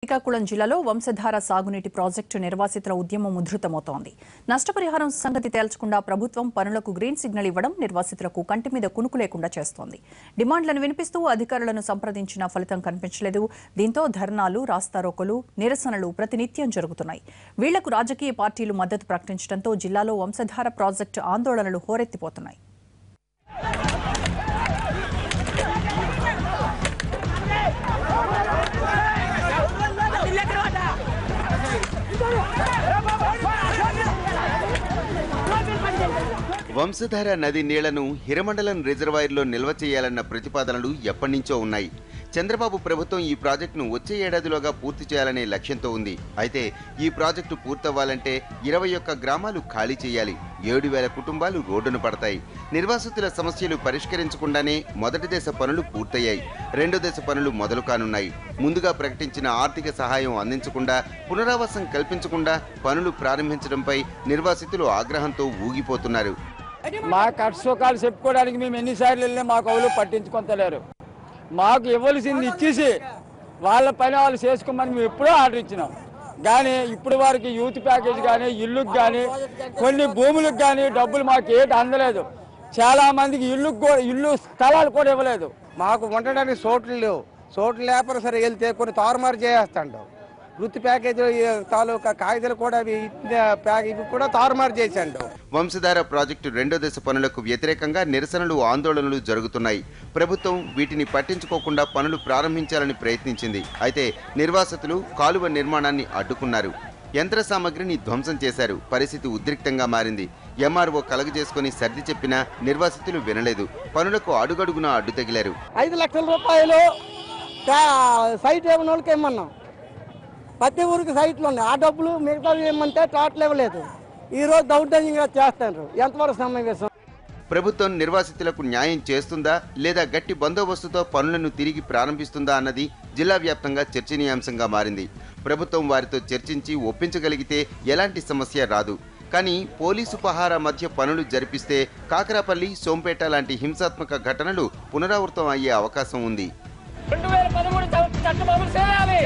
శ్రీకాకుళం జిల్లాలో వంశధార సాగునీటి ప్రాజెక్టు నిర్వాసితుల ఉద్యమం ఉధృతమవుతోంది. నష్టపరిహారం సంగతి తేల్చకుండా ప్రభుత్వం పనులకు గ్రీన్ సిగ్నల్ ఇవ్వడం నిర్వాసితులకు కంటి మీద కునుకు లేకుండా చేస్తోంది. డిమాండ్లను వినిపిస్తూ అధికారులను సంప్రదించిన ఫలితం కనిపించలేదు. దీంతో ధర్నాలు, రాస్తారోకోలు, నిరసనలు ప్రతినిత్యం జరుగుతున్నాయి. వీళ్లకు రాజకీయ పార్టీలు మద్దతు ప్రకటించడంతో జిల్లాలో వంశధార ప్రాజెక్టు ఆందోళనలు హోరెత్తిపోతున్నాయి. వంశధార నది నీళ్లను హిరమండలం రిజర్వాయర్లో నిల్వ చేయాలన్న ప్రతిపాదనలు ఎప్పటినుంచో ఉన్నాయి. చంద్రబాబు ప్రభుత్వం ఈ ప్రాజెక్టును వచ్చే ఏడాదిలోగా పూర్తి చేయాలనే లక్ష్యంతో ఉంది. అయితే ఈ ప్రాజెక్టు పూర్తవ్వాలంటే 21 గ్రామాలు ఖాళీ చేయాలి. 7,000 కుటుంబాలు రోడ్డున పడతాయి. నిర్వాసితుల సమస్యలు పరిష్కరించకుండానే మొదటి దశ పనులు పూర్తయ్యాయి. రెండో దశ పనులు మొదలు కానున్నాయి. ముందుగా ప్రకటించిన ఆర్థిక సహాయం అందించకుండా, పునరావాసం కల్పించకుండా పనులు ప్రారంభించడంపై నిర్వాసితులు ఆగ్రహంతో ఊగిపోతున్నారు. మా కష్టసుఖాలు చెప్పుకోవడానికి మేము ఎన్నిసార్లు వెళ్ళినా మాకు ఎవరు పట్టించుకుంటలేరు. మాకు ఇవ్వాల్సింది ఇచ్చేసి వాళ్ళ పని వాళ్ళు చేసుకోమని మేము ఎప్పుడో ఆర్డర్ ఇచ్చినాం. కానీ ఇప్పుడు వారికి యూత్ ప్యాకేజ్ కానీ, ఇల్లుకి కానీ, కొన్ని భూములకు కానీ డబ్బులు మాకు ఏటి అందలేదు. చాలా మందికి ఇల్లు స్థలాలు కూడా ఇవ్వలేదు. మాకు ఉండడానికి చోట్లు లేవు. చోట్లు లేకపోతే సరే వెళ్తే కొన్ని తారుమారు చేస్తాడు. వృత్తి ప్యాకేజీ తాలూకా కాగితాలు కూడా ఇవి కూడా తారుమారు చేశాడు. వంశధార ప్రాజెక్టు రెండో దశ పనులకు వ్యతిరేకంగా నిరసనలు, ఆందోళనలు జరుగుతున్నాయి. ప్రభుత్వం వీటిని పట్టించుకోకుండా పనులు ప్రారంభించాలని ప్రయత్నించింది. అయితే నిర్వాసితులు కాలువ నిర్మాణాన్ని అడ్డుకున్నారు. యంత్ర సామగ్రిని ధ్వంసం చేశారు. పరిస్థితి ఉద్రిక్తంగా మారింది. ఎంఆర్ఓ కలగజేసుకుని సర్ది చెప్పినా నిర్వాసితులు వినలేదు. పనులకు అడుగడుగునా అడ్డు తగిలారు. 5 లక్షల రూపాయలు సైట్ ఇవ్వని వాళ్ళకి ఏమన్నాం. ప్రతి ఊరికి సైట్లు ఉన్నాయి. ఆ డబ్బులు మిగతా ఏమంటే టోటల్ ఇవ్వలేదు. ఈరోజు దౌర్జన్యంగా చేస్తారు. ఎంతవరకు సమావేశం? ప్రభుత్వం నిర్వాసితులకు న్యాయం చేస్తుందా లేదా గట్టి బందోబస్తుతో పనులను తిరిగి ప్రారంభిస్తుందా అన్నది జిల్లా వ్యాప్తంగా చర్చనీయాంశంగా మారింది. ప్రభుత్వం వారితో చర్చించి ఒప్పించగలిగితే ఎలాంటి సమస్య రాదు. కానీ పోలీసు పహారా మధ్య పనులు జరిపిస్తే కాకరాపల్లి, సోంపేట లాంటి హింసాత్మక ఘటనలు పునరావృతం అయ్యే అవకాశం ఉంది. 2013 చట్టం అమలు చేయాలి.